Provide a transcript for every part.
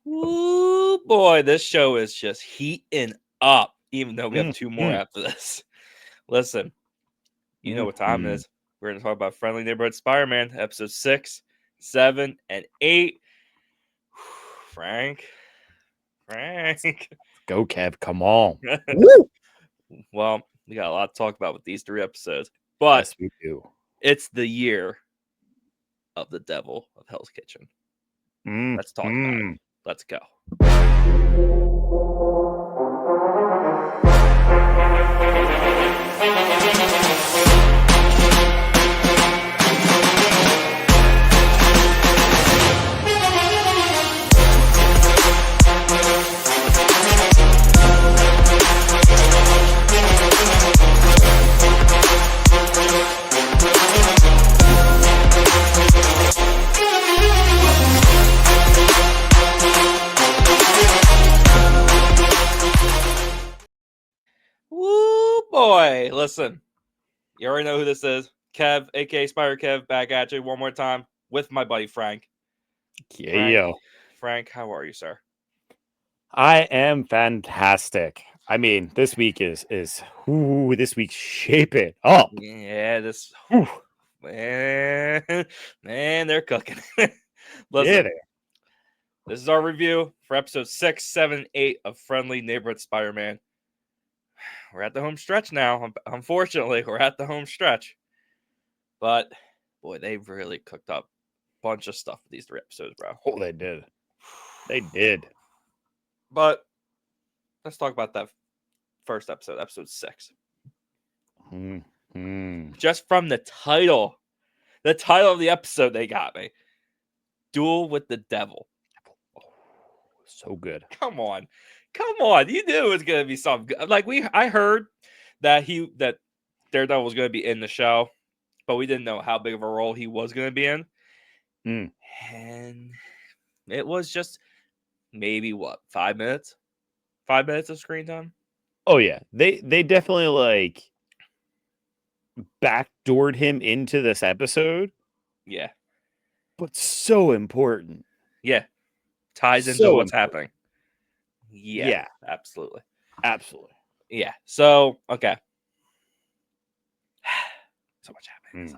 Ooh, boy, this show is just heating up, even though we have Mm, two more after this. Listen, you know what time it is. We're going to talk about Friendly Neighborhood Spider-Man, episode 6, 7, and 8. Frank. Go, Kev. Come on. Woo! Well, we got a lot to talk about with these 3 episodes, but Yes, we do. it's the year of the Devil of Hell's Kitchen. Let's talk about it. Let's go. Woo, boy. Listen, you already know who this is. Kev, aka Spider Kev, back at you one more time with my buddy Frank. Yeah. Frank, how are you, sir? I am fantastic. I mean, this week is this week's shaping up. Yeah, this Whew. man, they're cooking. Yeah, Listen, this is our review for episode 6, 7, 8 of Friendly Neighborhood Spider-Man. We're at the home stretch now. Unfortunately, we're at the home stretch. But boy, they've really cooked up a bunch of stuff with these 3 episodes, bro. Oh, they did. They did. But let's talk about that first episode, episode 6. Just from the title of the episode, they got me. Duel with the Devil. Oh, so good. Come on. You knew it was gonna be something good. Like I heard that Daredevil was gonna be in the show, but we didn't know how big of a role he was gonna be in. And it was just maybe 5 minutes? 5 minutes of screen time? Oh yeah. They definitely like backdoored him into this episode. Yeah. But so important. Yeah. Ties into what's happening. Yeah. Absolutely. Yeah. So, okay. So much happening.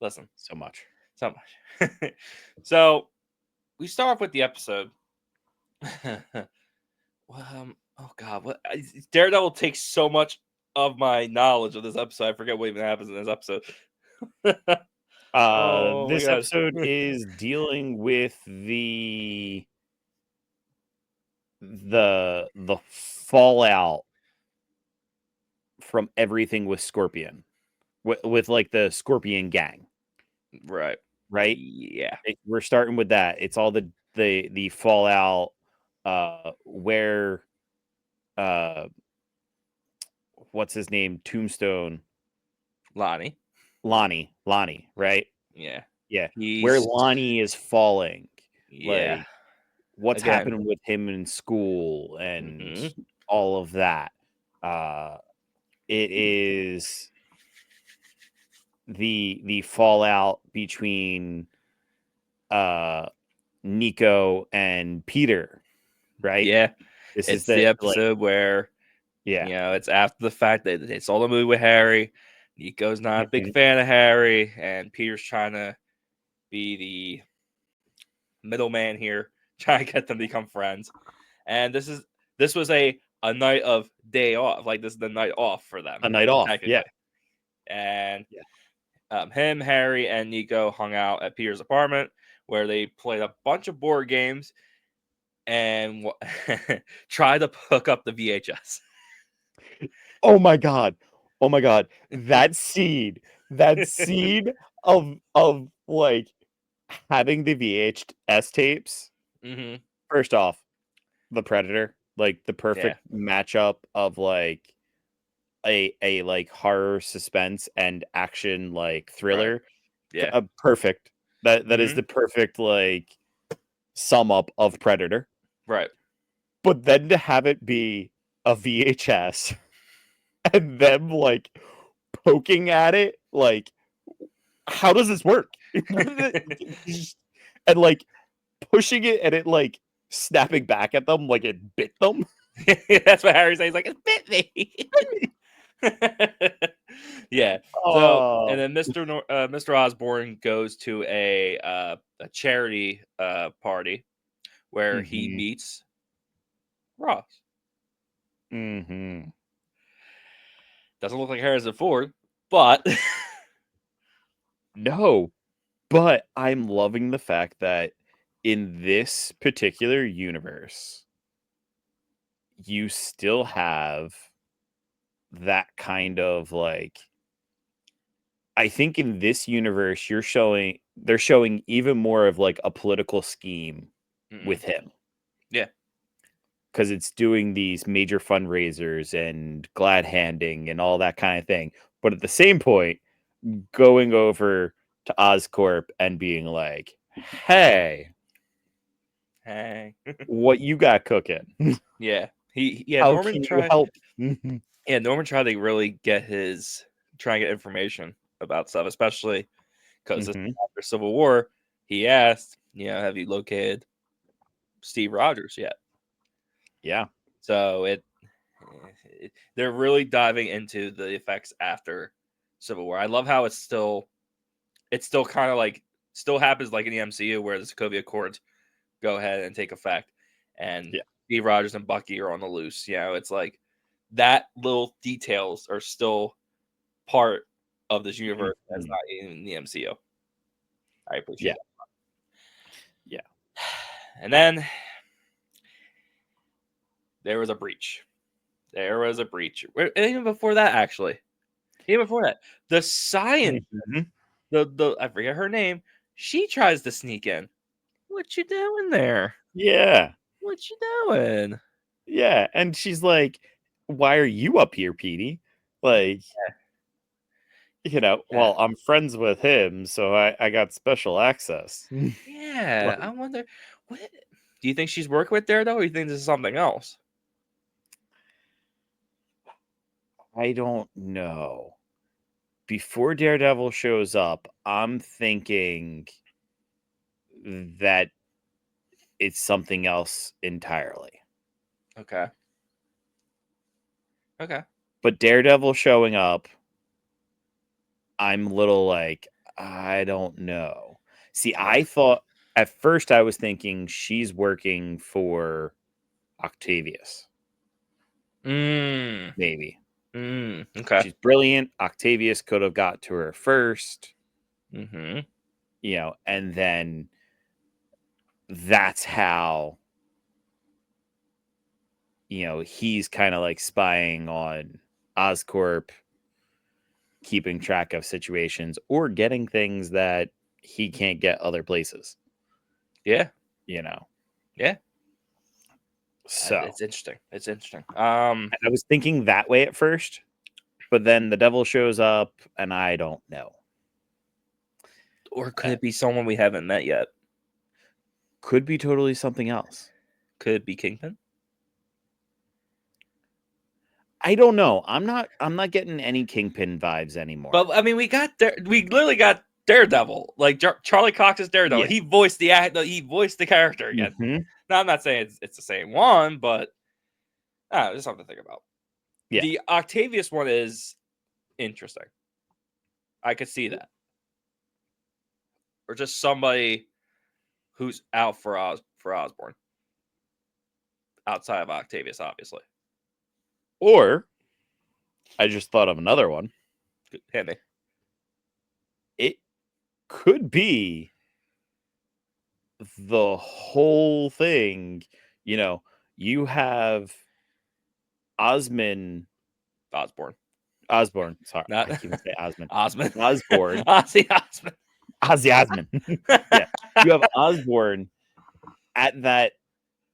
Listen. So much. So, we start off with the episode. Oh God, what Daredevil takes so much of my knowledge of this episode. I forget what even happens in this episode. This episode is dealing with the fallout from everything with Scorpion, with like the Scorpion gang, right? Yeah, we're starting with that. It's all the fallout, where what's his name? Tombstone, Lonnie, right? Yeah. Where Lonnie is falling. Yeah. Like, what's happening with him in school and all of that. It is the fallout between Nico and Peter, right? Yeah. This is the episode where it's after the fact that they saw the movie with Harry. Nico's not a big fan of Harry, and Peter's trying to be the middleman here, trying to get them to become friends. And this was a night of day off. Like, this is the night off for them. A night off, yeah. And him, Harry, and Nico hung out at Peter's apartment, where they played a bunch of board games and tried to hook up the VHS. Oh my god. That scene of like having the VHS tapes. First off, the Predator, like the perfect matchup of like a like horror, suspense, and action, like thriller. Right. Yeah. Perfect. That is the perfect like sum up of Predator. Right. But then to have it be a VHS and them like poking at it, like, how does this work? And like pushing it, and it like snapping back at them like it bit them. That's what Harry says. He's like, it bit me. Yeah. So, Oh. and then Mr. Osborne goes to a charity party where he Mm-hmm. meets Ross. Mm-hmm. Doesn't look like Harrison Ford, but No, but I'm loving the fact that in this particular universe, you still have that kind of like. I think in this universe, they're showing even more of like a political scheme with him. Yeah. Because it's doing these major fundraisers and glad handing and all that kind of thing. But at the same point, going over to Oscorp and being like, hey, what you got cooking? Yeah. How Norman can you tried. help? Yeah, Norman tried to really try and get information about stuff, especially because after Civil War, he asked, have you located Steve Rogers yet? Yeah. So they're really diving into the effects after Civil War. I love how it's still kind of like still happens like in the MCU where the Sokovia Accords go ahead and take effect, and Steve Rogers and Bucky are on the loose. It's like that little details are still part of this universe that's not in the MCU. I appreciate that. Yeah. And then there was a breach. And even before that, actually. Even before that, the science, the I forget her name, she tries to sneak in. What you doing there? Yeah. What you doing? Yeah. And she's like, why are you up here, Petey? Like, well, I'm friends with him, so I got special access. Yeah. I wonder, what do you think she's working with Daredevil, or do you think this is something else? I don't know. Before Daredevil shows up, I'm thinking that it's something else entirely. Okay. But Daredevil showing up, I'm a little like, I don't know. See, I thought at first I was thinking she's working for Octavius. Maybe. Okay. She's brilliant. Octavius could have got to her first. Mm-hmm. And then that's how he's kind of like spying on Oscorp, keeping track of situations or getting things that he can't get other places. Yeah. Yeah. So it's interesting. It's interesting. I was thinking that way at first, but then the devil shows up and I don't know. Or could it be someone we haven't met yet? Could be totally something else. Could it be Kingpin? I don't know. I'm not getting any Kingpin vibes anymore. But I mean, we literally got Daredevil. Like Charlie Cox's Daredevil. Yeah. He voiced the character again. Mm-hmm. Now I'm not saying it's the same one, but just something to think about. Yeah. The Octavius one is interesting. I could see that. Or just somebody who's out for Osborn. Outside of Octavius, obviously. Or I just thought of another one. Hit me. It could be the whole thing. You have Osborn. Sorry, I can't even say Osmond. Osborn. Ozzy Osmond. Yeah. You have Osborn at that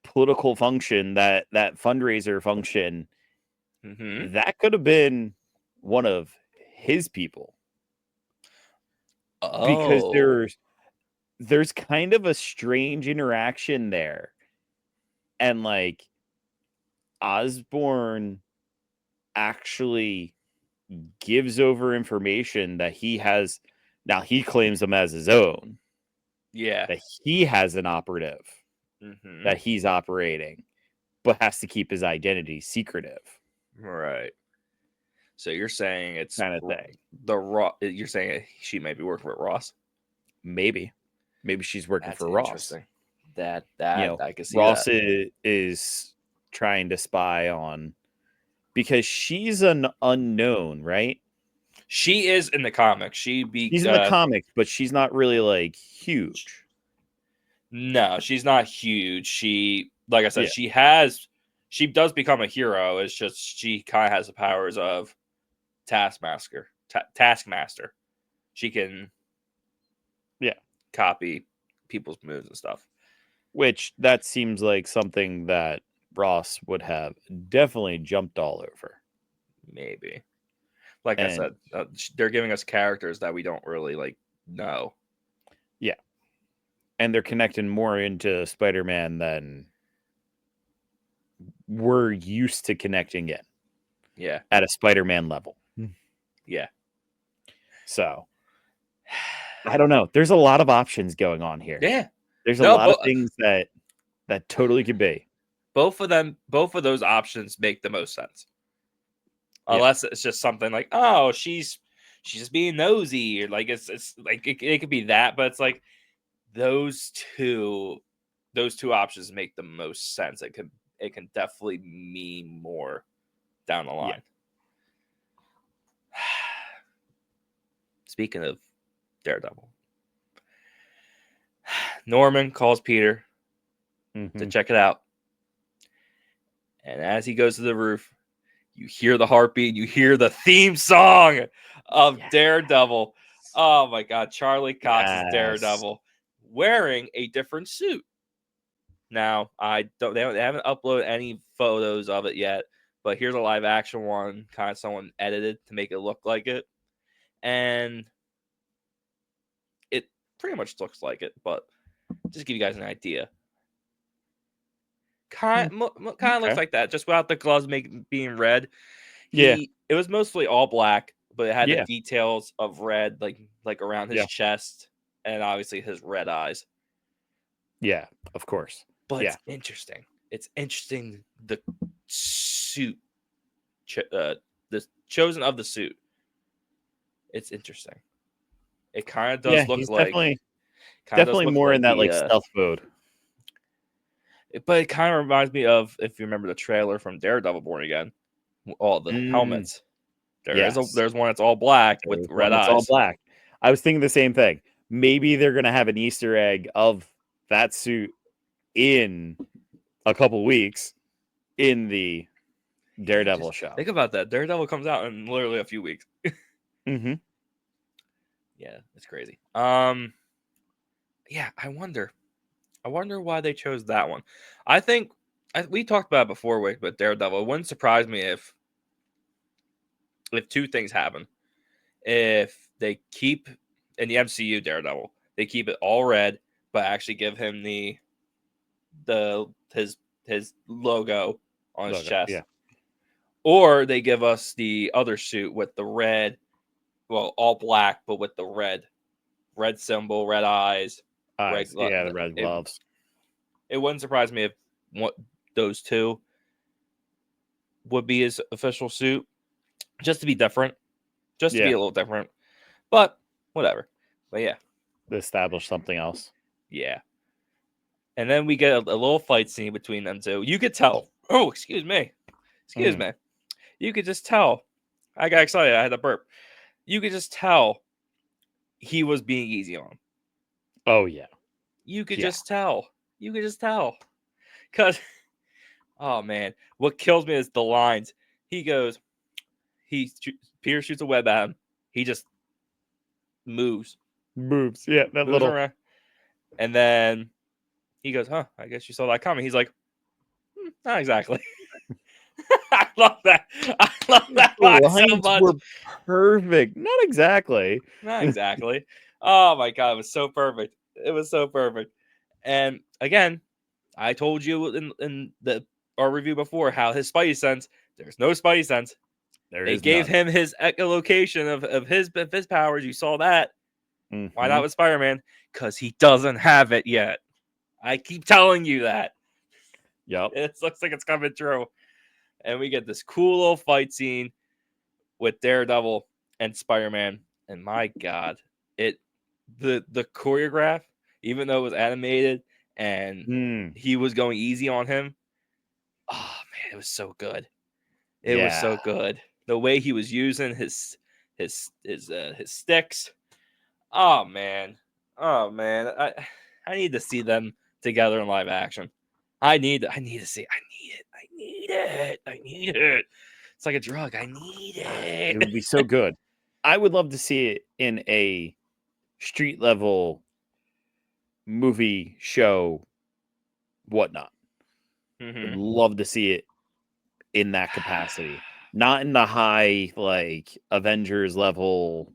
political function, that fundraiser function. Mm-hmm. That could have been one of his people. Oh. Because there's kind of a strange interaction there. And like Osborn actually gives over information that he has. Now he claims them as his own. Yeah. That he has an operative that he's operating, but has to keep his identity secretive. Right. So you're saying it's kind of thing. You're saying she may be working with Ross? Maybe she's working That's for Ross. Interesting. That I can see Ross that. is trying to spy on, because she's an unknown, right? She is in the comics. She's in the comics, but she's not really like huge. No, she's not huge. She, like I said, she does become a hero. It's just she kind of has the powers of Taskmaster. Taskmaster. She can copy people's moves and stuff. Which that seems like something that Ross would have definitely jumped all over. Maybe. Like I said, they're giving us characters that we don't really know. Yeah. And they're connecting more into Spider-Man than we're used to connecting in. Yeah. At a Spider-Man level. Yeah. So, I don't know. There's a lot of options going on here. Yeah. There's a lot of things that totally could be. Both of those options make the most sense. Unless it's just something like, oh, she's just being nosy, or like it's like it could be that, but it's like those two options make the most sense. It can definitely mean more down the line. Speaking of Daredevil, Norman calls Peter to check it out, and as he goes to the roof, you hear the heartbeat, you hear the theme song of Daredevil. Oh my God, Charlie Cox's Daredevil, wearing a different suit. Now, they haven't uploaded any photos of it yet, but here's a live action one, kind of someone edited to make it look like it. And it pretty much looks like it, but just to give you guys an idea. Kind of looks like that, just without the gloves being red. It was mostly all black, but it had the details of red, like around his chest, and obviously his red eyes. Yeah, of course. But it's interesting. It's interesting, the suit, the chosen of the suit. It's interesting. It kind of does look like definitely more in that like stealth mode. But it kind of reminds me of, if you remember the trailer from Daredevil Born Again, all the helmets. There's one that's all black with red eyes. All black. I was thinking the same thing. Maybe they're gonna have an Easter egg of that suit in a couple weeks in the Daredevil show. Think about that. Daredevil comes out in literally a few weeks. Yeah, it's crazy. Yeah, I wonder why they chose that one. I think we talked about it before with Daredevil. It wouldn't surprise me if two things happen. If they keep in the MCU Daredevil, they keep it all red, but actually give him his logo on his chest. Yeah. Or they give us the other suit with the red, well, all black, but with the red symbol, red eyes. The red gloves. It wouldn't surprise me if those two would be his official suit, just to be different, to be a little different. But whatever. But yeah, establish something else. Yeah, and then we get a little fight scene between them two. You could tell. Oh, excuse me. You could just tell. I got excited. I had to burp. You could just tell he was being easy on him. Oh yeah. You could just tell. Because, oh man, what kills me is the lines. He goes, Peter shoots a web at him. He just moves. Yeah, that little. Around. And then he goes, huh, I guess you saw that coming. He's like, not exactly. I love that. The lines so were perfect. Not exactly. Oh my God, it was so perfect. And again, I told you in our review before how his Spidey sense, there's no Spidey sense. They gave him his echolocation of his powers. You saw that. Why not with Spider-Man? Because he doesn't have it yet. I keep telling you that. Yep. It looks like it's coming true. And we get this cool little fight scene with Daredevil and Spider-Man. And my God, the choreograph, even though it was animated and he was going easy on him, oh man, it was so good. It was so good. The way he was using his sticks. Oh man. I need to see them together in live action. I need to see. I need it. It's like a drug. I need it. It would be so good. I would love to see it in a street level movie show, whatnot. I'd love to see it in that capacity, not in the high like Avengers level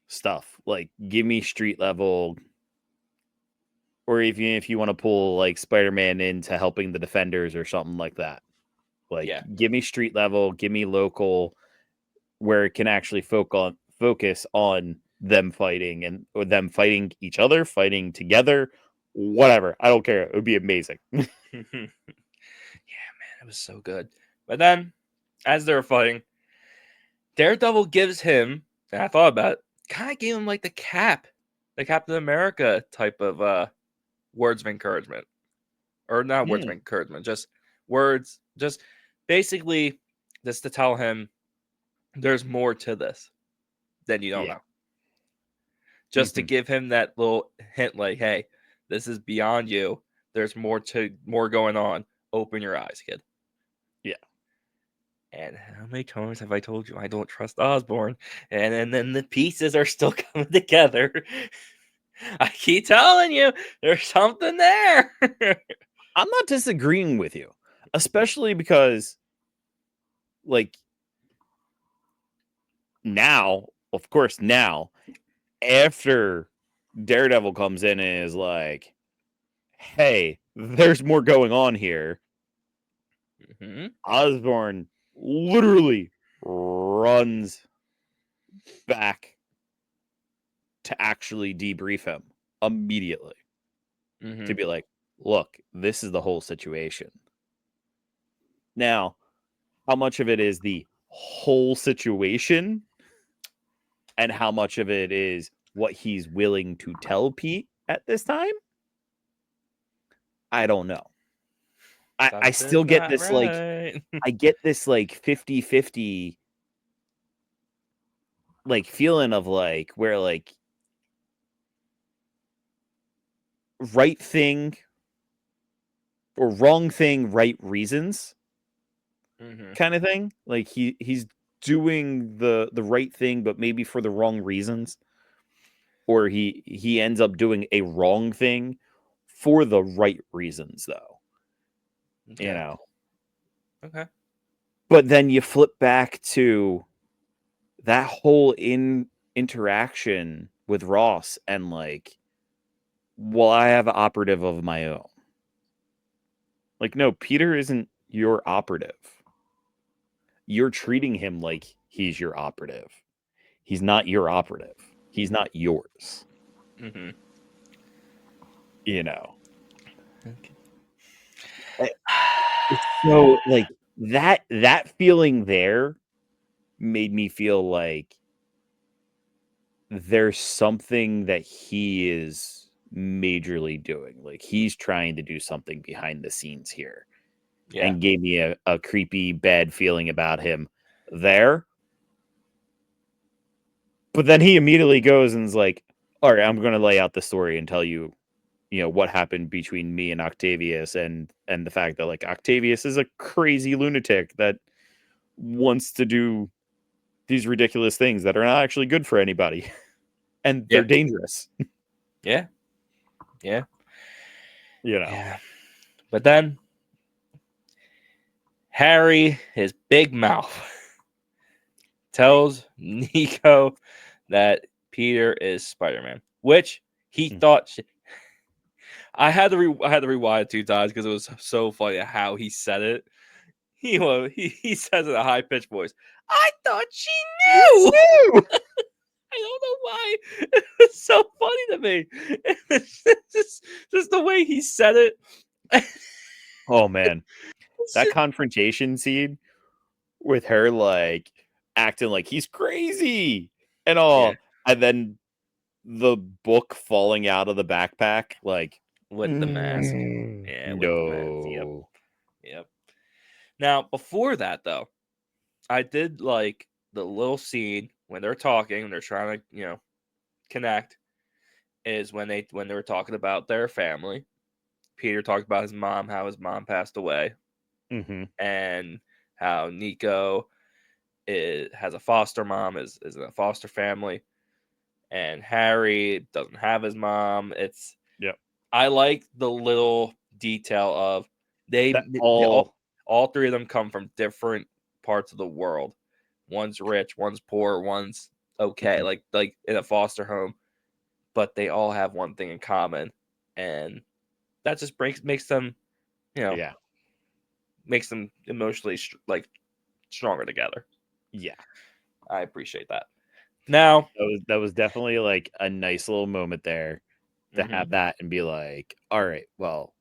stuff. Like, give me street level, or even if you want to pull like Spider-Man into helping the Defenders or something like that. Like, give me street level, give me local, where it can actually focus on them fighting or them fighting each other, fighting together, whatever. I don't care. It would be amazing. Yeah, man, it was so good. But then, as they were fighting, Daredevil gives him, and I thought about it, kind of gave him like the Captain America type of words of encouragement. Or not words of encouragement, just words, just basically just to tell him there's more to this than you don't know. Just to give him that little hint, like, hey, this is beyond you. There's more going on. Open your eyes, kid. Yeah. And how many times have I told you I don't trust Osborn? And then the pieces are still coming together. I keep telling you, there's something there. I'm not disagreeing with you, especially because, like, now, of course, after Daredevil comes in and is like, hey, there's more going on here. Osborn literally runs back to actually debrief him immediately. To be like, look, this is the whole situation. Now, how much of it is the whole situation and how much of it is what he's willing to tell Pete at this time? I don't know. I still get this right. Like, I get this like 50-50 like feeling of like where like right thing or wrong thing, right reasons kind of thing. Like he's doing the right thing, but maybe for the wrong reasons. Or he ends up doing a wrong thing for the right reasons, though. Okay. You know. Okay. But then you flip back to that whole interaction with Ross and like, well, I have an operative of my own. Like, no, Peter isn't your operative. You're treating him like he's your operative. He's not your operative. He's not yours. You know. Okay. So like that feeling there made me feel like there's something that he is majorly doing. Like he's trying to do something behind the scenes here. Yeah. And gave me a creepy, bad feeling about him there. But then he immediately goes and is like, all right, I'm going to lay out the story and tell you, you know, what happened between me and Octavius and the fact that like Octavius is a crazy lunatic that wants to do these ridiculous things that are not actually good for anybody. And they're dangerous. Yeah. You know. Yeah. But then Harry, his big mouth, tells Nico that Peter is Spider-Man, which he thought. I had to rewind it 2 times because it was so funny how he said it. He says in a high pitched voice, "I thought she knew." don't know why. It's so funny to me. Just the way he said it. Oh man, that Just, confrontation scene with her like acting like he's crazy and yeah, all, and then the book falling out of the backpack, like with the mask. Yeah, with the mask. Yep, no. yep. Now before that though, I did like the little scene when they're talking, when they're trying to, connect, is when they were talking about their family. Peter talked about his mom, how his mom passed away, Mm-hmm. and how Nico has a foster mom, is in a foster family, and Harry doesn't have his mom. Yep. I like the little detail of That they all. all three of them come from different parts of the world. One's rich, one's poor, one's okay, Mhm. like in a foster home, but they all have one thing in common, and that just makes them, you know, Yeah. makes them emotionally like stronger together. Yeah. I appreciate that. Now, That was definitely like a nice little moment there to mhm, have that and be like, all right, well,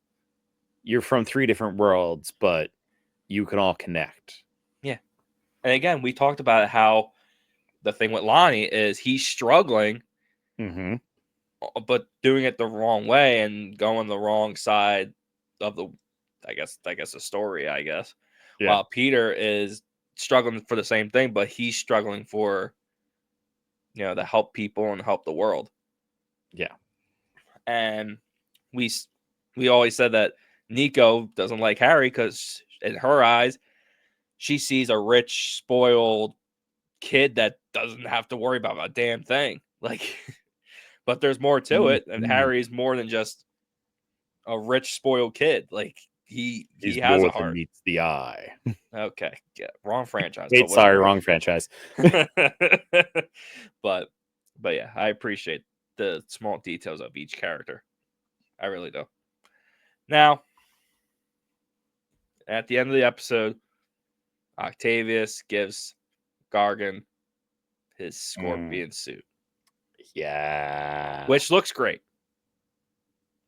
you're from three different worlds, but you can all connect. yeah, and again, we talked about how the thing with Lonnie is he's struggling, Mm-hmm. but doing it the wrong way and going the wrong side of the, I guess the story. I guess Yeah. while Peter is struggling for the same thing, but he's struggling for to help people and help the world. Yeah. And we we always said that Nico doesn't like Harry because in her eyes she sees a rich, spoiled kid that doesn't have to worry about a damn thing. Like, but there's more to it, and Mhm. Harry's more than just a rich, spoiled kid. Like he He's has a more than heart. meets the eye. Okay, yeah, wrong franchise, Wait, but sorry, whatever. wrong franchise. but but yeah, I appreciate the small details of each character. I really do. Now, at the end of the episode, Octavius gives Gargan his Mm, scorpion suit, yeah. which looks great.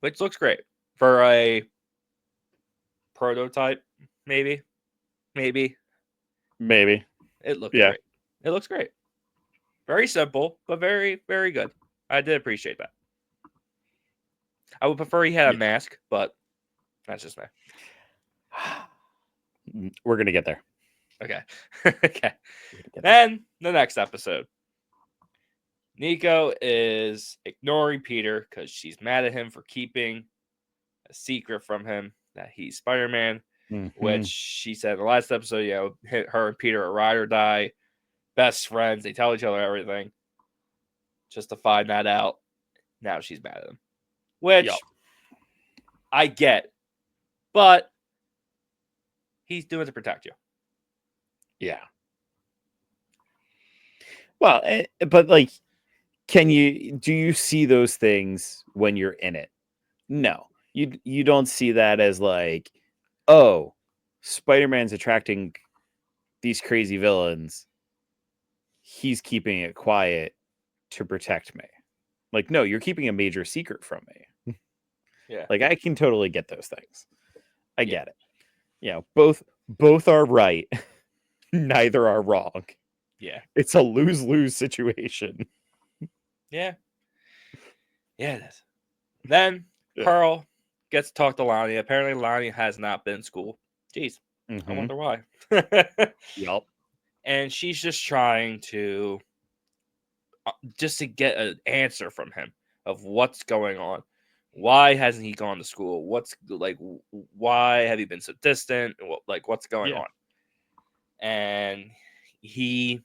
Which looks great for a prototype, maybe. Maybe Maybe. it looks Yeah. great. It looks great. Very simple, but very, very good. I did appreciate that. I would prefer he had a Yeah. mask, but that's just me. We're gonna get there. Okay. Okay. We're gonna get there. Then the next episode. Nico is ignoring Peter because she's mad at him for keeping a secret from him that he's Spider Man, which Mm-hmm. she said in the last episode, her and Peter are ride or die, best friends. They tell each other everything. Just to find that out, now she's mad at him, Yep. which I get, but he's doing it to protect you. Yeah. Well, but like, do you see those things when you're in it? No, you don't see that as like, oh, Spider-Man's attracting these crazy villains. He's keeping it quiet to protect me. Like, no, you're keeping a major secret from me. Yeah. Like, I can totally get those things. I Yeah. get it. Both are right. Neither are wrong. Yeah. It's a lose-lose situation. Yeah. Yeah, it is. Then Yeah. Pearl gets to talk to Lonnie. Apparently, Lonnie has not been in school. Jeez, I Mm-hmm. wonder why. Yep. And she's just trying to just to get an answer from him of what's going on. Why hasn't he gone to school? What's like? Why have you been so distant? What's going Yeah. on? And he,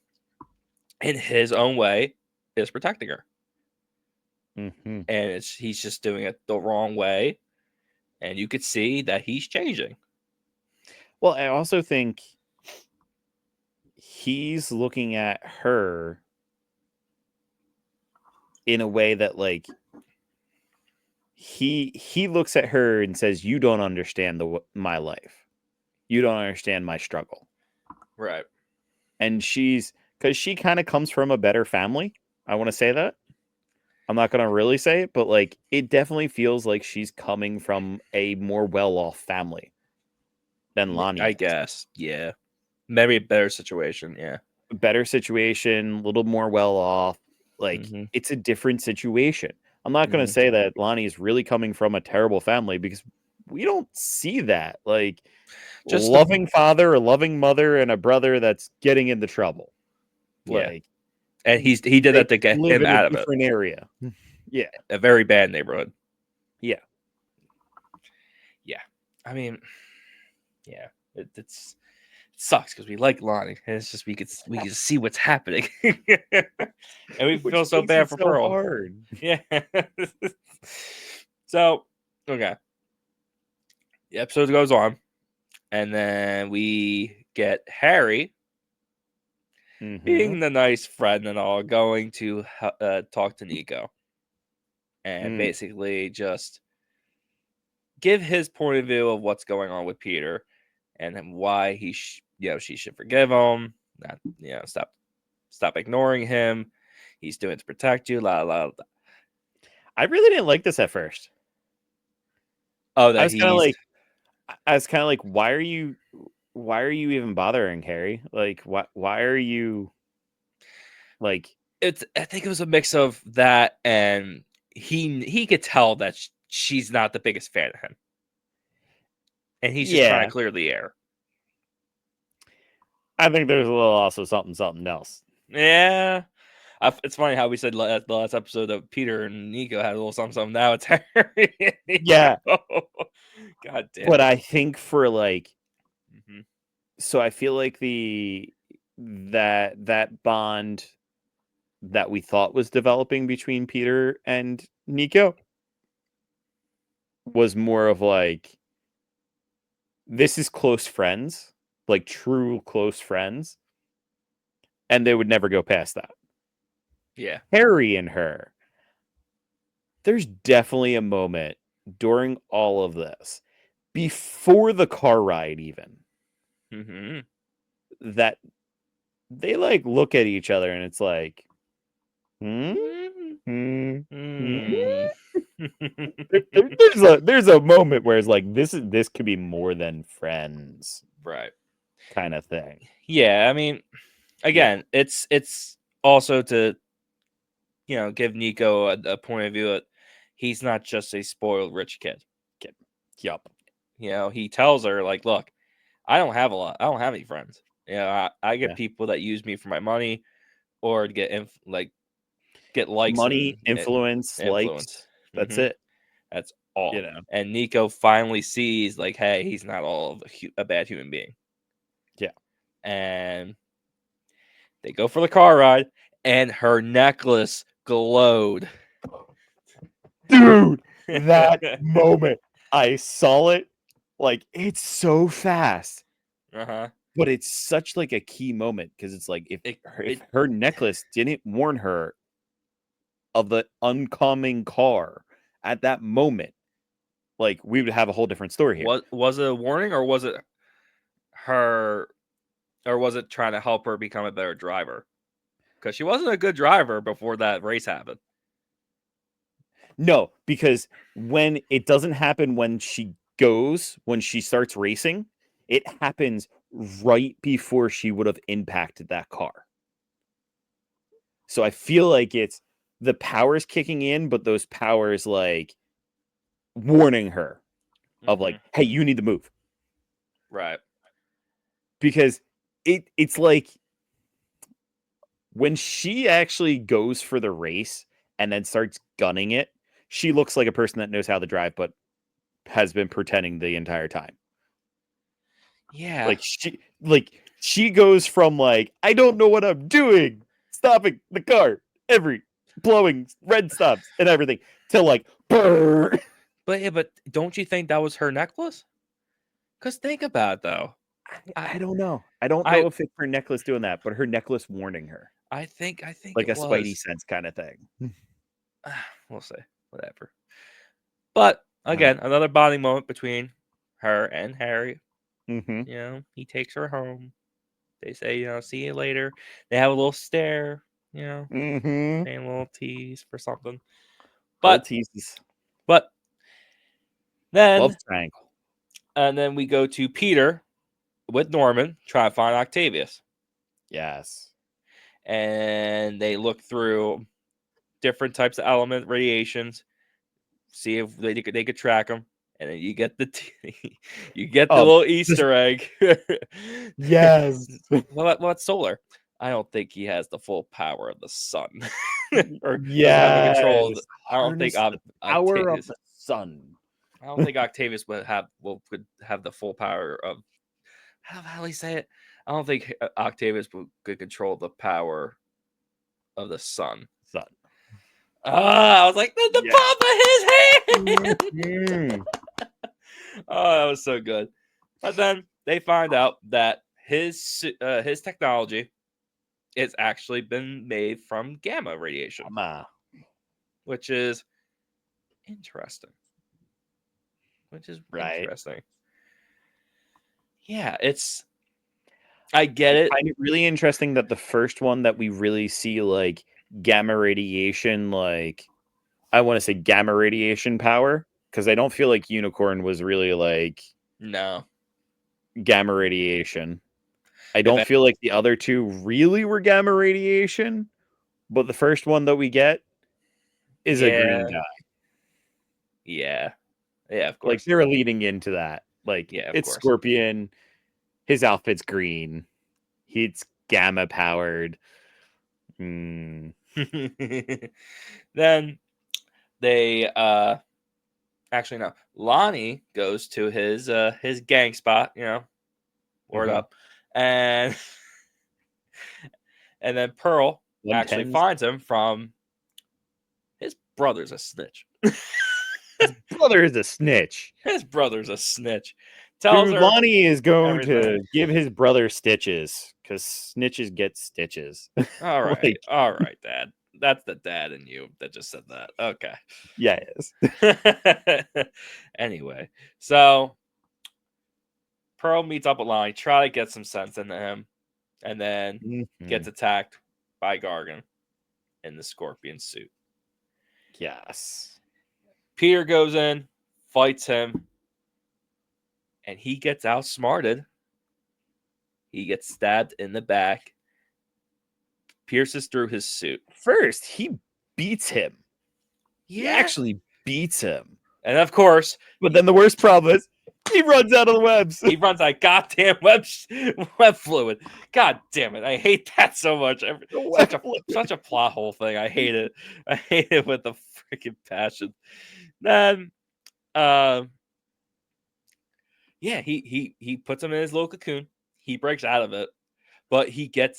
in his own way, is protecting her, Mm-hmm. and he's just doing it the wrong way. And you could see that he's changing. Well, I also think he's looking at her in a way that like he looks at her and says, "You don't understand my life. You don't understand my struggle." Right. And she's because she kind of comes from a better family. I want to say that. I'm not going to really say it, but like it definitely feels like she's coming from a more well-off family than Lonnie I is. guess. Yeah. Maybe a better situation. Yeah. Better situation, a little more well-off. Like it's a different situation. I'm not going to say that Lonnie is really coming from a terrible family because we don't see that. Like Just loving father, a loving mother, and a brother that's getting into trouble. yeah. Like, And he did they that to get live him in a out of it. different area. Yeah. A very bad neighborhood. Yeah. Yeah. I mean, yeah. It sucks because we like Lonnie, and it's just we could see what's happening, and we Which feel so makes bad it for so Pearl. hard. Yeah. So okay, the episode goes on, and then we get Harry being the nice friend and all, going to talk to Nico, and basically just give his point of view of what's going on with Peter, and why he she should forgive him, not stop ignoring him. He's doing it to protect you. La la. La. I really didn't like this at first. Oh, I that was kind of he's. like, why are you even bothering Harry? Like, why are you like? I think it was a mix of that, and he could tell that she's not the biggest fan of him, and he's just trying Yeah, to clear the air. I think there's a little also something else. Yeah. It's funny how we said the last episode of Peter and Nico had a little something. Now it's Harry and Nico. Yeah, God damn. But I think for like, mm-hmm. So I feel like that bond that we thought was developing between Peter and Nico was more of like, this is close friends, like true close friends, and they would never go past that. Yeah. Harry and her, there's definitely a moment during all of this, before the car ride even, that they like look at each other and it's like, there's a moment where it's like, this could be more than friends, right? Kind of thing. Yeah, I mean, again, it's also to give Nico a point of view that he's not just a spoiled rich kid. Yup. He tells her like, look, I don't have a lot. I don't have any friends. I get people that use me for my money or to get likes money, and influence, likes. That's it. That's all. And Nico finally sees like, hey, he's not all of a bad human being. Yeah. And they go for the car ride, and her necklace glowed. Dude, that moment, I saw it. Like, it's so fast. But it's such like a key moment because it's like if her necklace didn't warn her of the oncoming car at that moment, like we would have a whole different story here. Was it a warning, or was it her, or was it trying to help her become a better driver? Because she wasn't a good driver before that race happened. No, because when it doesn't happen when she starts racing, it happens right before she would have impacted that car. So I feel like it's the powers kicking in, but those powers like warning her of like, hey, you need to move. Right. Because it's like when she actually goes for the race and then starts gunning it, she looks like a person that knows how to drive, but has been pretending the entire time. Yeah. She goes from like, I don't know what I'm doing, stopping the car, blowing red stops and everything, to like, brrr. But don't you think that was her necklace? Because think about it, though. I don't know. I don't know if it's her necklace doing that, but her necklace warning her. I think like it a was. Spidey sense kind of thing. We'll say whatever. But again, another bonding moment between her and Harry. He takes her home. They say, see you later. They have a little stare. you know, Mm-hmm. paying a little tease for something. Little But teases. but Love then triangle. and then we go to Peter with Norman trying to find Octavius. Yes. And they look through different types of element radiations, see if they could track them, and then you get the little Easter egg. Yes. What's solar? I don't think he has the full power of the sun, or doesn't have the Yes. control. I don't think Harness the power of Octavius. the sun. I don't think Octavius would have the full power of. How do you say it? I don't think Octavius could control the power of the sun. Sun. I was like, the palm of his hand. Mm-hmm. Oh, that was so good. But then they find out that his technology has actually been made from gamma radiation, which is interesting. Right. Yeah, I get it. I find it really interesting that the first one that we really see like gamma radiation, like I want to say gamma radiation power, because I don't feel like Unicorn was really like No gamma radiation. I if don't feel like the other two really were gamma radiation, but the first one that we get is a green guy. Yeah, of course. Like they're leading into that. Like Yeah, of it's course. Scorpion, his outfit's green, he's gamma powered. Then they actually no. Lonnie goes to his gang spot, word up. And and then Pearl actually 110s. finds him from his brother's a snitch. His brother is a snitch. His brother's a snitch. Dude, Tells her Lonnie is going everything. to give his brother stitches because snitches get stitches. All right. Like, All right, Dad. That's the dad in you that just said that. Okay. yes. Anyway, so Pearl meets up with Lonnie, try to get some sense into him, and then gets attacked by Gargan in the scorpion suit. Yes. Peter goes in, fights him, and he gets outsmarted. He gets stabbed in the back, pierces through his suit. First, he beats him. Yeah. He actually beats him. And of course, but then the worst problem is he runs out of the webs. He runs out of goddamn web fluid. God damn it. I hate that so much. Such a plot hole thing. I hate it. I hate it with a freaking passion. Then yeah, he puts him in his little cocoon. He breaks out of it, but you can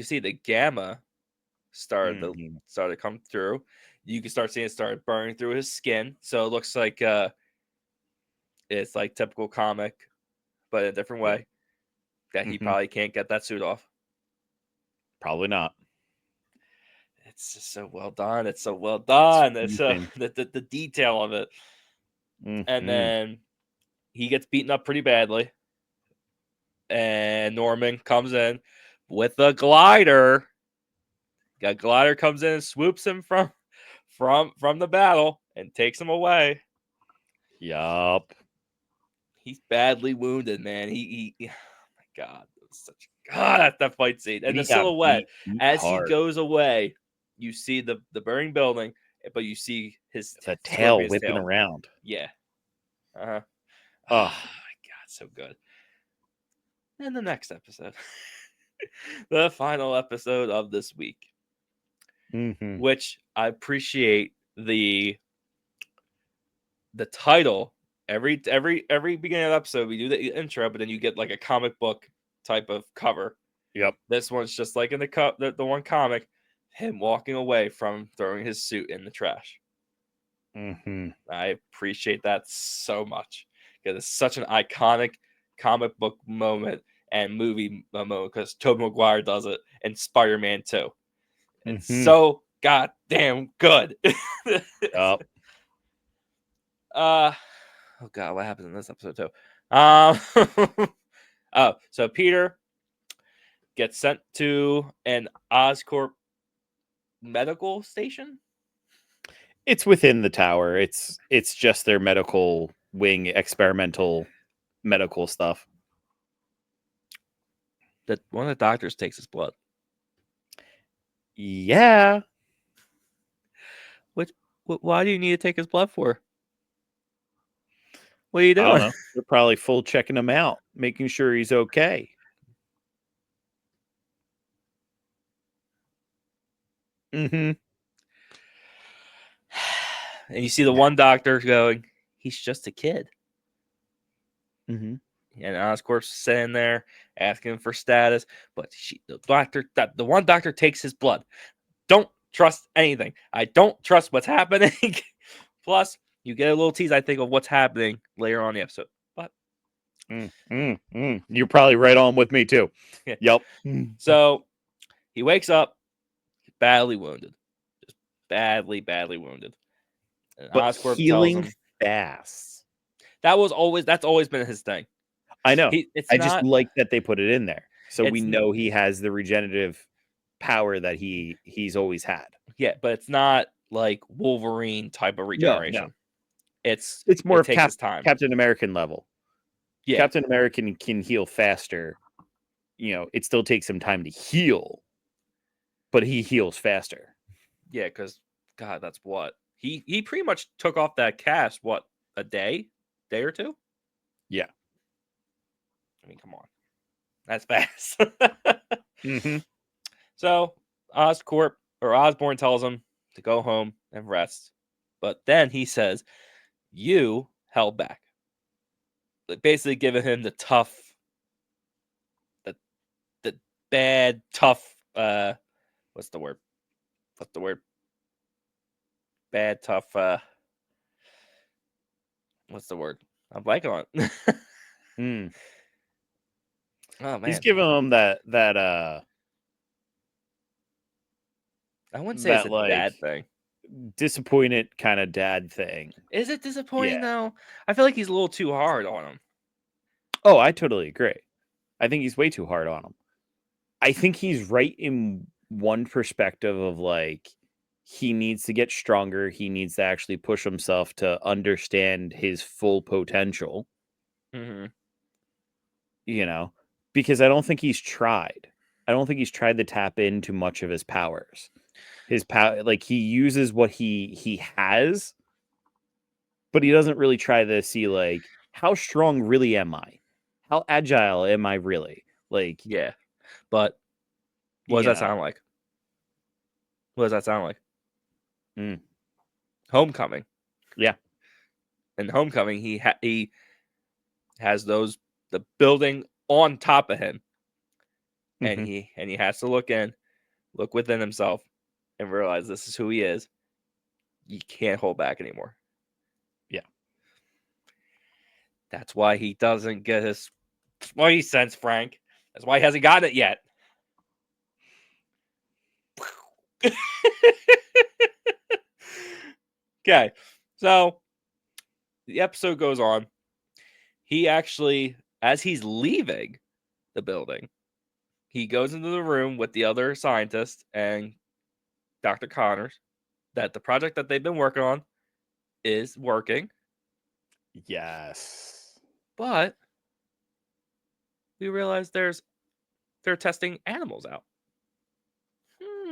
see the gamma started to come through. You can start seeing it started burning through his skin. So it looks like it's like typical comic, but in a different way. That he probably can't get that suit off. Probably not. It's just so well done. It's so well done. It's the detail of it. And then he gets beaten up pretty badly. And Norman comes in with a glider. A glider comes in and swoops him from the battle and takes him away. Yup. He's badly wounded, man. He oh my God. That fight scene. And the silhouette as he goes away, you see the burning building, but you see the tail whipping tail. around. Yeah. Oh my God, so good. And the next episode, the final episode of this week, which I appreciate the title. Every beginning of the episode, we do the intro, but then you get like a comic book type of cover. Yep. This one's just like in the one comic, him walking away from throwing his suit in the trash. I appreciate that so much because it's such an iconic comic book moment and movie moment because Tobey Maguire does it and Spider-Man too. It's so goddamn good. Yep. Oh God, what happens in this episode too? So Peter gets sent to an Oscorp medical station. It's within the tower. It's just their medical wing, experimental medical stuff. That one of the doctors takes his blood. Yeah. Why do you need to take his blood for? What are you I don't doing? know. They're probably full checking him out, making sure he's okay. Mm-hmm. And you see the one doctor going, "He's just a kid." Mm-hmm. And Oscorp's sitting there asking for status, but the one doctor takes his blood. Don't trust anything. I don't trust what's happening. Plus, you get a little tease, I think, of what's happening later on in the episode. But you're probably right on with me too. yeah. Yep. So he wakes up badly wounded, just badly wounded. And But Oscorp tells healing him fast. that's always been his thing. I know. It's I not, just like that they put it in there, so we it's know he has the regenerative power that he's always had. yeah, but it's not like Wolverine type of regeneration. No. It's more it of takes its time. Captain American level. Yeah, Captain American can heal faster. You know, it still takes some time to heal, but he heals faster. yeah, because God, that's what he pretty much took off that cast. What, a day or two? Yeah. I mean, come on, that's fast. Mm-hmm. So Osborn tells him to go home and rest, but then he says, "You held back," like basically giving him the tough, the the bad tough. What's the word? What's the word? Bad tough. What's the word? I'm blanking on it. Oh man, He's giving him that I wouldn't say it's that a like dad thing. disappointed kind of dad thing. Is it disappointing Yeah. though? I feel like he's a little too hard on him. Oh, I totally agree. I think he's way too hard on him. I think he's right in one perspective of like he needs to get stronger. He needs to actually push himself to understand his full potential. Mm-hmm. You know, because I don't think he's tried. I don't think he's tried to tap into much of his powers. His power, like he uses what he has, but he doesn't really try to see like how strong really am I? How agile am I really? Like, Yeah, but what does you that know, sound like? What does that sound like? mm, Homecoming. yeah. In Homecoming, he has the building on top of him, and Mm-hmm. he has to look within himself, and realize this is who he is. You can't hold back anymore. Yeah. That's why he doesn't get his spidey sense, Frank. That's why he hasn't gotten it yet. Okay, so the episode goes on. He actually, as he's leaving the building, he goes into the room with the other scientist and Dr. Connors that the project that they've been working on is working, Yes. but we realize they're testing animals out.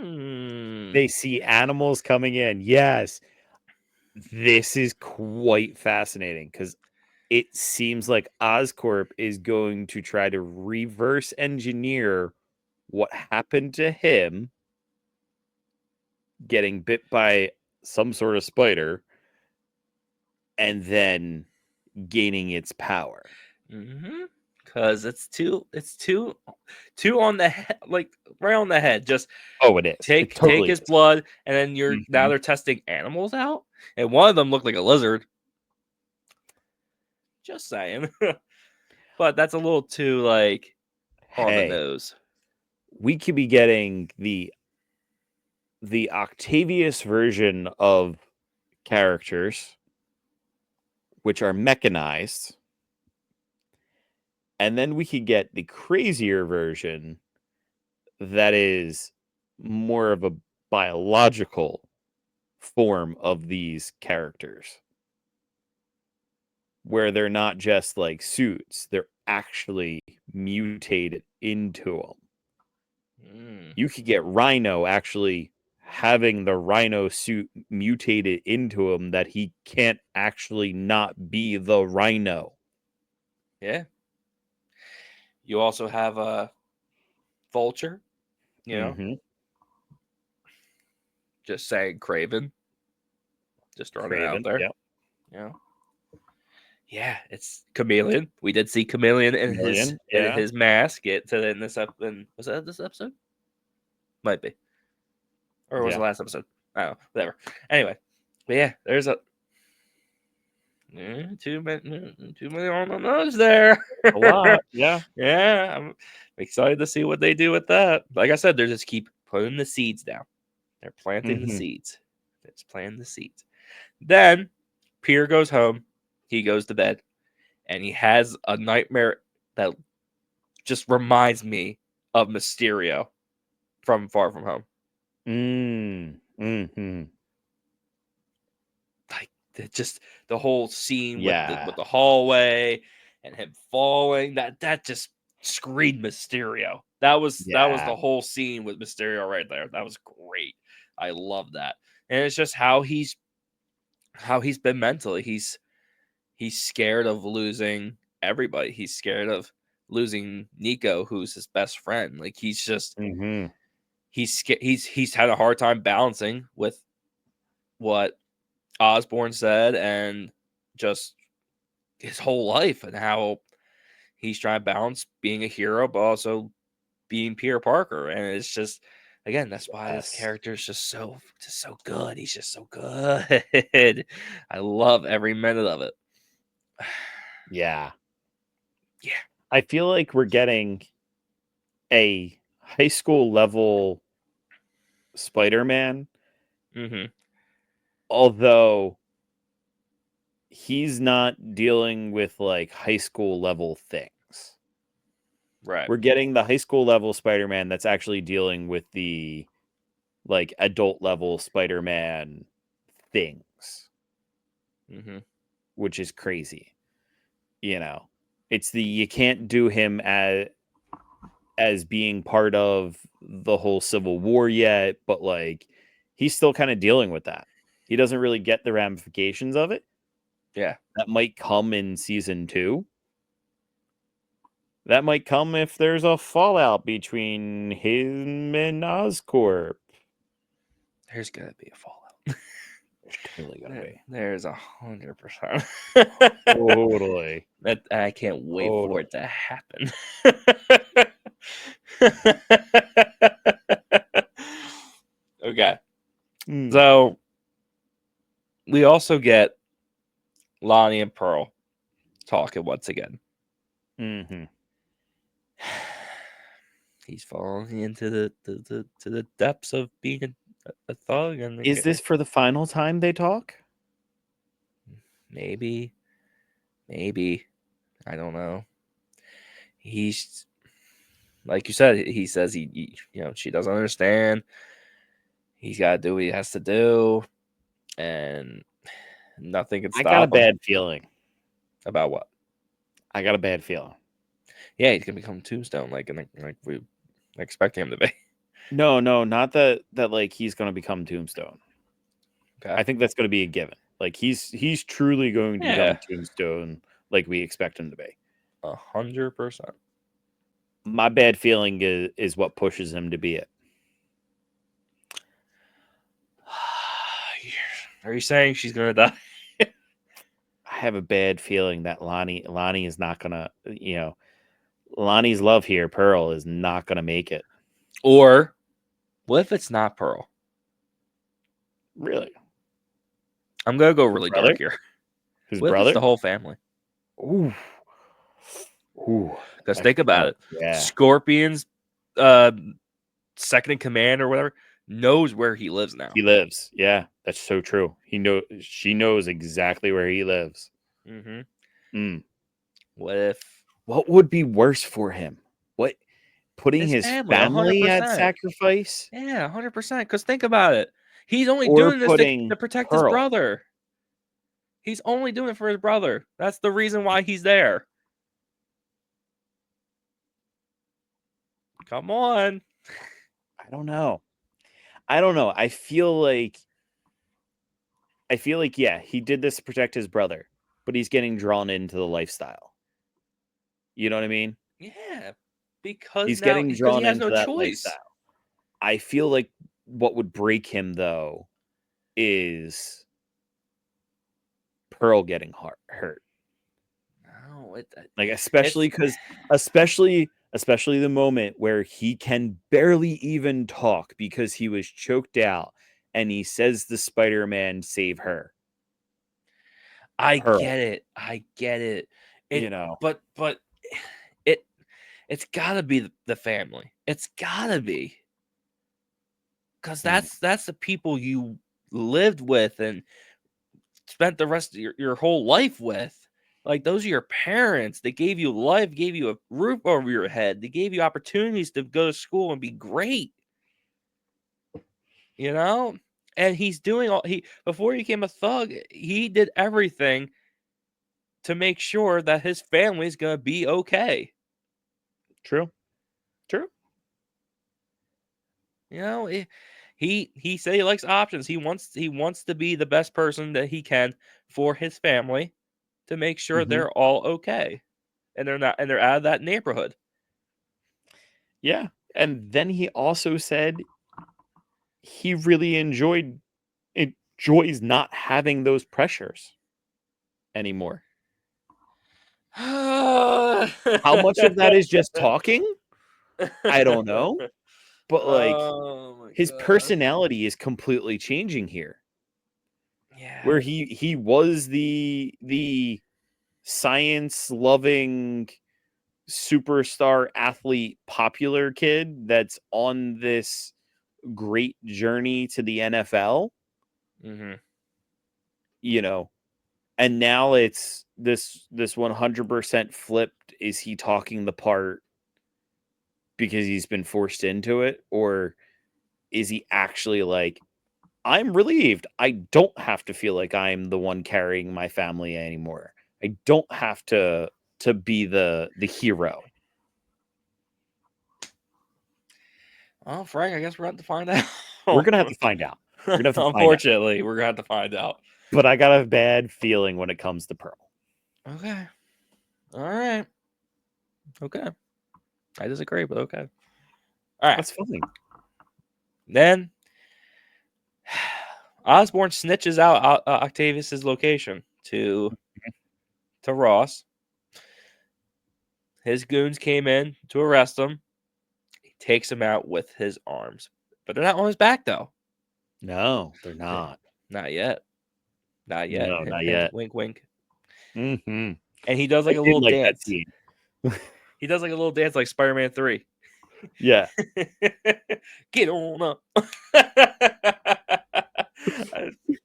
They see animals coming in. Yes. This is quite fascinating because it seems like Oscorp is going to try to reverse engineer what happened to him getting bit by some sort of spider and then gaining its power. Mm-hmm. Because it's too on the head, like right on the head. Just Oh, it is. It take totally his is. blood, and then now Mhm. they're testing animals out, and one of them looked like a lizard. Just saying, but that's a little too like on the Hey, nose. we could be getting the Octavius version of characters, which are mechanized, and then we could get the crazier version that is more of a biological form of these characters, where they're not just like suits, they're actually mutated into them. You could get Rhino actually having the Rhino suit mutated into him that he can't actually not be the Rhino. Yeah. You also have a Vulture, just saying Craven. Just throwing it out there. Yep. Yeah, it's Chameleon. We did see Chameleon in his mask get to in this up. Was that this episode? Might be, or was the last episode? I don't know. Whatever. Anyway, but yeah, there's too many on the nose there. A lot. Yeah. Yeah, I'm excited to see what they do with that. Like I said, they just keep putting the seeds down. They're planting the seeds. It's planting the seeds. Then Pierre goes home. He goes to bed, and he has a nightmare that just reminds me of Mysterio from Far From Home. Like just the whole scene with the hallway and him falling. That just screamed Mysterio. That was the whole scene with Mysterio right there. That was great. I love that. And it's just how he's been mentally. He's scared of losing everybody. He's scared of losing Nico, who's his best friend. Like he's just he's had a hard time balancing with what Osborn said and just his whole life and how he's trying to balance being a hero but also being Peter Parker. And it's just, again, that's why this character is just so good. He's just so good. I love every minute of it. Yeah. Yeah. I feel like we're getting a high school level Spider-Man. Although he's not dealing with like high school level things. Right. We're getting the high school level Spider-Man that's actually dealing with the like adult level Spider-Man things. Which is crazy. It's you can't do him as being part of the whole Civil War yet, but like he's still kind of dealing with that. He doesn't really get the ramifications of it. Yeah. That might come in season 2. That might come if there's a fallout between him and Oscorp. There's gonna be a fallout. There's totally gonna be. There's 100%. Totally. That I can't wait for it to happen. Okay. So we also get Lonnie and Pearl talking once again. He's falling into the depths of being a thug. And is this for the final time they talk? Maybe. I don't know. He's like you said. He says he she doesn't understand. He's got to do what he has to do, and nothing can stop him. I got a bad feeling. About what? I got a bad feeling. Yeah, he's gonna become Tombstone, like we expect him to be. No, not that like he's gonna become Tombstone. Okay. I think that's gonna be a given. Like he's truly going to become Tombstone, like we expect him to be. 100%. My bad feeling is what pushes him to be it. Are you saying she's gonna die? I have a bad feeling that Lonnie is not gonna, Lonnie's love here, Pearl, is not gonna make it. Or what if it's not Pearl? Really? I'm gonna go really dark here. His what brother? If it's the whole family. Ooh. Because think about it. Yeah. Scorpion's second in command or whatever knows where he lives now. He lives. Yeah, that's so true. She knows exactly where he lives. What if? What would be worse for him? putting his family at sacrifice. Yeah, 100%. Because think about it. He's only Or doing this to protect his brother. He's only doing it for his brother. That's the reason why he's there. Come on. I don't know. I feel like, yeah, he did this to protect his brother, but he's getting drawn into the lifestyle. You know what I mean? Yeah. Because he's getting drawn he has into no that choice. lifestyle. I feel like what would break him, though, is Pearl getting hurt. No, like especially the moment where he can barely even talk because he was choked out, and he says the Spider-Man save her. I get it. But it's gotta be the family. It's gotta be. Because that's the people you lived with and spent the rest of your whole life with. Like, those are your parents. They gave you life, gave you a roof over your head. They gave you opportunities to go to school and be great. You know? And he's doing before he became a thug, he did everything to make sure that his family's gonna be okay. True. You know, he said he likes options. He wants to be the best person that he can for his family to make sure they're all okay, and they're out of that neighborhood. Yeah, and then he also said he really enjoys not having those pressures anymore. How much of that is just talking? I don't know. But his personality is completely changing here. Yeah. Where he was the science loving superstar athlete popular kid that's on this great journey to the NFL. You know, and now it's this 100% flipped. Is he talking the part because he's been forced into it, or is he actually like, I'm relieved I don't have to feel like I'm the one carrying my family anymore. I don't have to be the hero. Well, Frank, I guess we're going to find out. We're gonna have to find out. Unfortunately, we're gonna have to find out. But I got a bad feeling when it comes to Pearl. Okay. All right. Okay. I disagree, but okay. All right. That's fine. Then Osborn snitches out Octavius's location to Ross. His goons came in to arrest him. He takes him out with his arms, but they're not on his back, though. No, they're not. Not yet. Not yet. No, Hint, not hint, yet. wink, wink. Mm-hmm. And he does like a little dance. He does like a little dance like Spider-Man 3. Yeah. Get on up.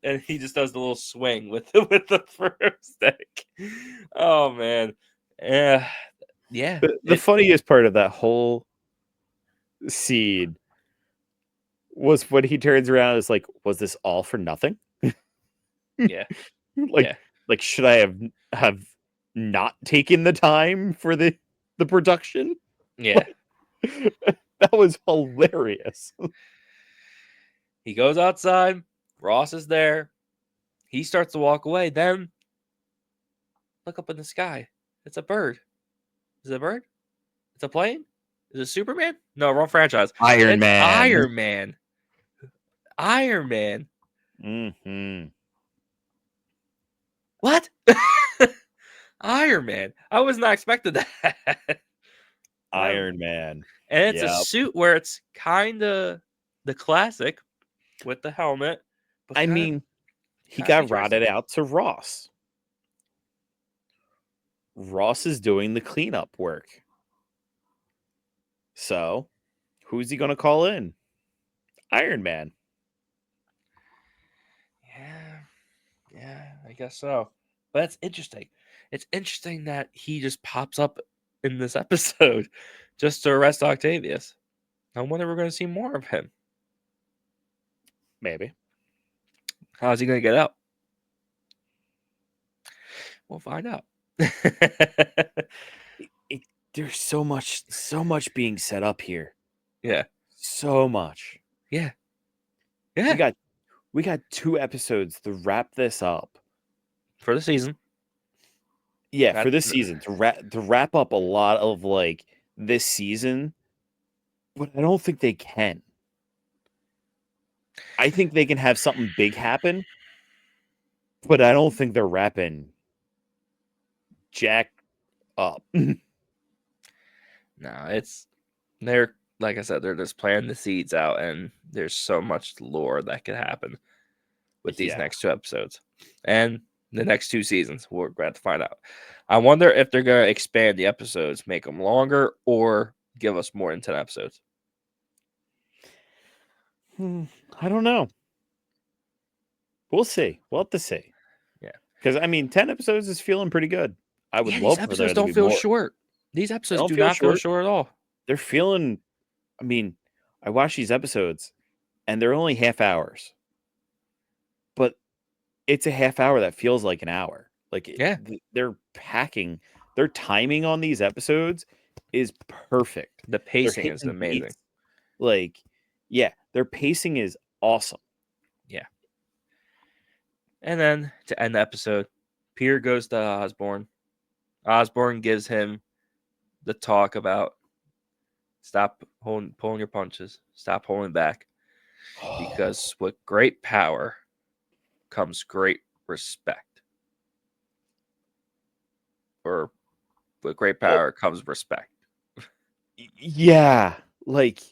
And he just does the little swing with the stick. Oh man. Yeah. The funniest part of that whole scene was when he turns around and is like, was this all for nothing? Yeah. Like should I have not taken the time for the production? Yeah. That was hilarious. He goes outside. Ross is there. He starts to walk away. Then look up in the sky. It's a bird. Is it a bird? It's a plane? Is it Superman? No, wrong franchise. Iron Man. Iron Man. Iron Man. Mm-hmm. What? Iron Man. I was not expecting that. Iron Man. And it's a suit where it's kind of the classic with the helmet. I mean, he got routed out to Ross. Ross is doing the cleanup work. So, who's he going to call in? Iron Man. Yeah, I guess so. But that's interesting. It's interesting that he just pops up in this episode just to arrest Octavius. I wonder if we're going to see more of him. Maybe. How's he going to get out? We'll find out. There's so much being set up here. Yeah. So much. Yeah. Yeah. We got 2 episodes to wrap this up. For the season. Yeah, for this season. To wrap up a lot of like this season. But I don't think they can. I think they can have something big happen. But I don't think they're wrapping Jack up. No, they're like I said, they're just planting the seeds out, and there's so much lore that could happen with these next 2 episodes and the next 2 seasons. We're glad to find out. I wonder if they're going to expand the episodes, make them longer, or give us more than 10 episodes. I don't know. We'll see. We'll have to see. Yeah, because I mean, 10 episodes is feeling pretty good. I would love for there to don't be feel more. short. These episodes do not feel short at all. They're feeling. I mean, I watch these episodes, and they're only half hours, but it's a half hour that feels like an hour. Like they're packing. Their timing on these episodes is perfect. The pacing is amazing. Beats. Like, yeah, their pacing is awesome. Yeah. And then to end the episode, Peter goes to Osborn. Osborn gives him the talk about stop pulling your punches, stop holding back, because with great power comes great respect. Or with great power comes respect. Yeah, like,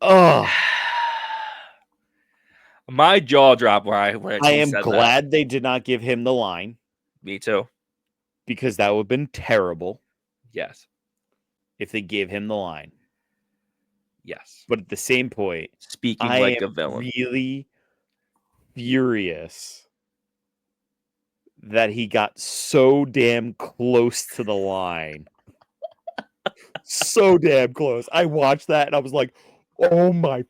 oh. My jaw dropped when I am glad they did not give him the line. Me too. Because that would have been terrible. Yes. If they gave him the line. Yes. But at the same point, speaking like a villain. Really furious that he got so damn close to the line. So damn close. I watched that and I was like, oh my,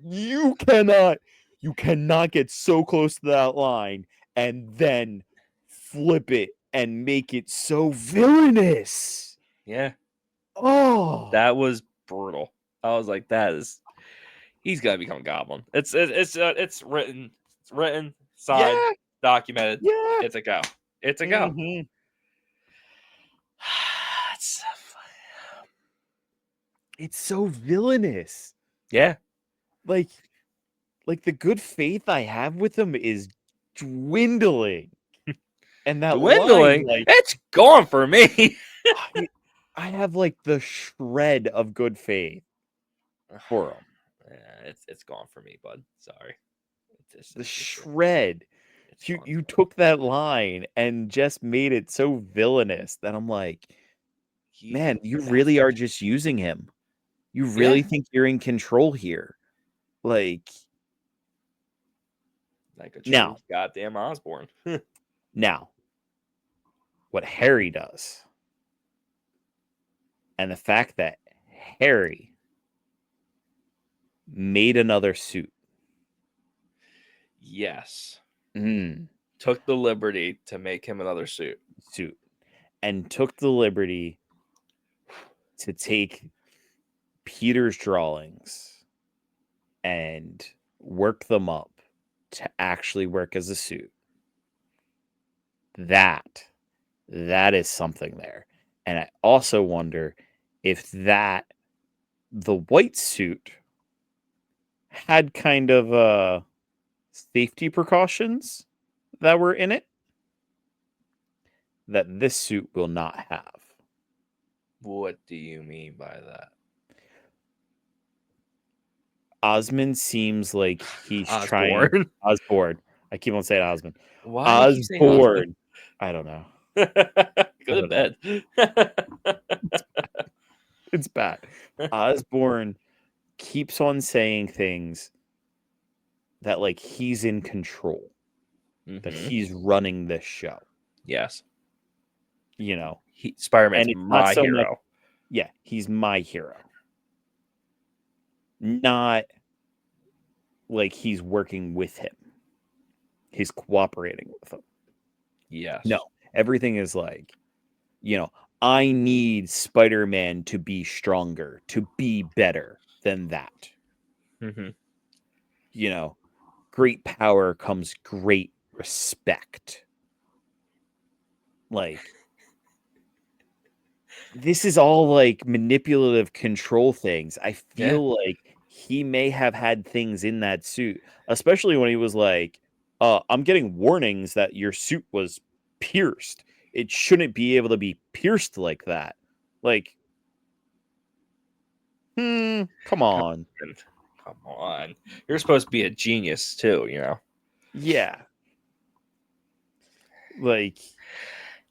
you cannot get so close to that line and then flip it and make it so villainous. Yeah. Oh, that was brutal. I was like, he's gonna become a goblin. It's written, signed, documented. Yeah, it's a go. It's a go. It's so villainous. Yeah. Like the good faith I have with him is dwindling. And that dwindling, line, it's gone for me. I have like the shred of good faith for him. Yeah, it's gone for me, bud. Sorry. The shred. You took that line and just made it so villainous that I'm like, man, you really are just using him. You really think you're in control here. Like a true goddamn Osborn. Now, what Harry does, and the fact that Harry made another suit. Yes. Took the liberty to make him another suit. And took the liberty to take Peter's drawings and work them up to actually work as a suit. That is something there. And I also wonder if the white suit had kind of safety precautions that were in it that this suit will not have. What do you mean by that? Osmond seems like he's trying. Osborn. I keep on saying Osmond. Why Osborn. I don't know. Go to bed. It's bad. Osborn keeps on saying things that like he's in control. That he's running this show. Yes. You know, Spider-Man's and it's not my so much. hero. Yeah, he's my hero. Not like he's working with him. He's cooperating with him. Yes. No, everything is like, I need Spider-Man to be stronger, to be better than that. Mm-hmm. Great power comes great respect. Like, this is all like manipulative control things. I feel like he may have had things in that suit, especially when he was like, I'm getting warnings that your suit was pierced. It shouldn't be able to be pierced like that. Like, come on. Come on. You're supposed to be a genius too, Yeah. Like,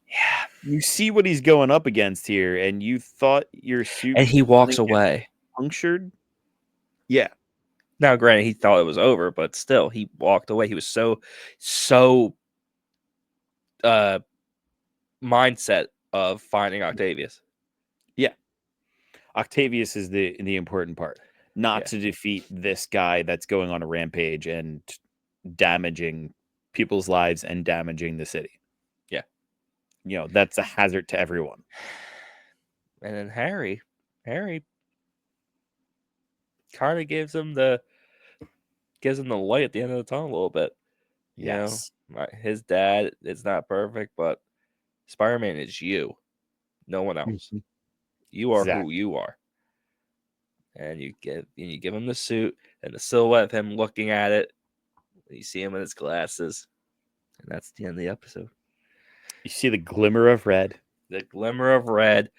yeah. You see what he's going up against here, and you thought your suit And he walks away. Punctured? Yeah. Now, granted, he thought it was over, but still, he walked away. He was so mindset of finding Octavius. Yeah. Octavius is the important part. Not to defeat this guy that's going on a rampage and damaging people's lives and damaging the city. Yeah. That's a hazard to everyone. And then Harry kind of gives him the light at the end of the tunnel a little bit. Yes. His dad is not perfect, but Spider-Man is you, no one else. Mm-hmm. You are who you are. And you give him the suit and the silhouette of him looking at it. You see him in his glasses, and that's the end of the episode. You see the glimmer of red. The glimmer of red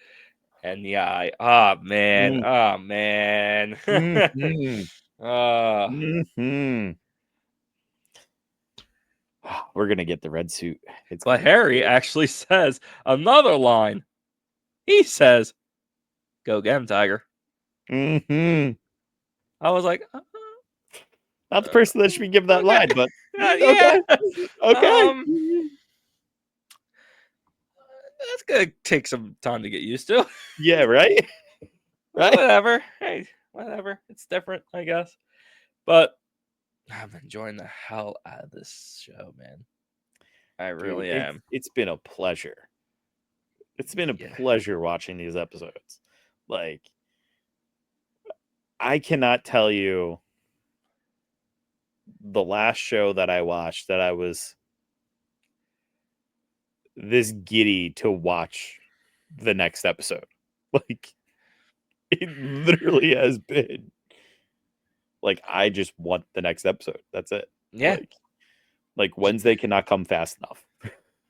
and the eye. Oh man. Oh man. Mm-hmm. We're gonna get the red suit. But Harry actually says another line. He says, "Go get him, Tiger." Mm-hmm. I was like, not the person that should be given that okay. line, but yeah. Okay. That's gonna take some time to get used to. Yeah, right? Right? Whatever. Hey, whatever. It's different, I guess. But I'm enjoying the hell out of this show, man. I really am. It's been a pleasure. It's been a pleasure watching these episodes. Like, I cannot tell you the last show that I watched that I was this giddy to watch the next episode. Like, it literally has been. Like, I just want the next episode. That's it. Yeah. Like Wednesday cannot come fast enough.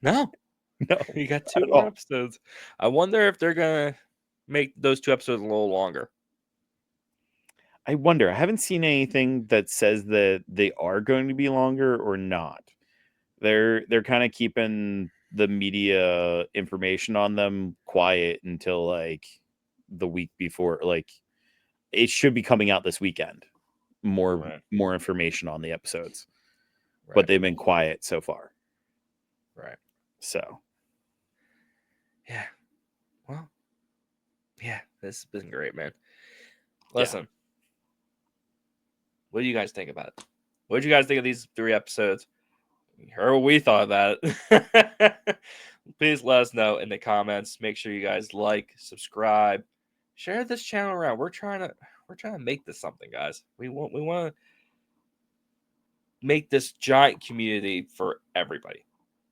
No. You got 2 more episodes. I wonder if they're gonna make those 2 episodes a little longer. I wonder. I haven't seen anything that says that they are going to be longer or not. They're kind of keeping the media information on them quiet until like the week before. Like, it should be coming out this weekend. More information on the episodes, but they've been quiet so far. Right. So. Yeah. Well. Yeah, this has been great, man. Listen. What do you guys think about it? What did you guys think of these 3 episodes? You heard what we thought about it. Please let us know in the comments. Make sure you guys like, subscribe, share this channel around. We're trying to make this something, guys. We want to make this giant community for everybody.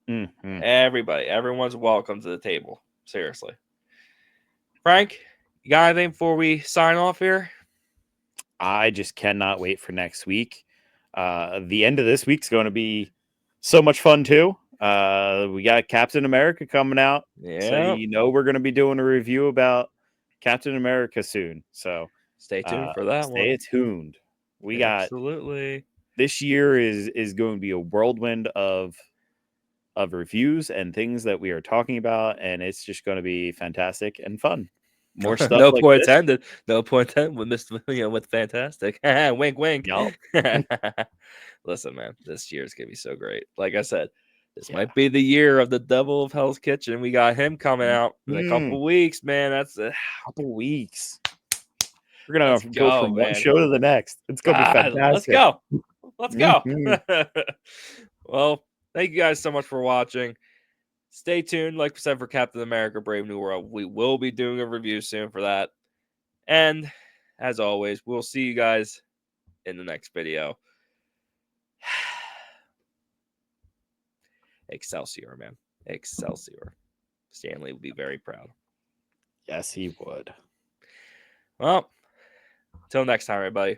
Mm-hmm. Everybody, everyone's welcome to the table. Seriously. Frank, you got anything before we sign off here? I just cannot wait for next week. The end of this week's going to be so much fun too. We got Captain America coming out. So we're going to be doing a review about Captain America soon. So stay tuned for that one. Stay tuned. We got absolutely. This year is going to be a whirlwind of reviews and things that we are talking about, and it's just going to be fantastic and fun. More stuff. No point intended. No point intended with Mr. With fantastic. Wink, wink. Yep. Listen, man, this year is gonna be so great. Like I said, This might be the year of the Devil of Hell's Kitchen. We got him coming out in a couple weeks, man. That's a couple weeks. We're gonna go from one show to the next. It's gonna be fantastic. Let's go. Let's go. Well, thank you guys so much for watching. Stay tuned, like we said, for Captain America: Brave New World. We will be doing a review soon for that. And as always, we'll see you guys in the next video. Excelsior, man. Excelsior. Stanley would be very proud. Yes, he would. Well, until next time, everybody.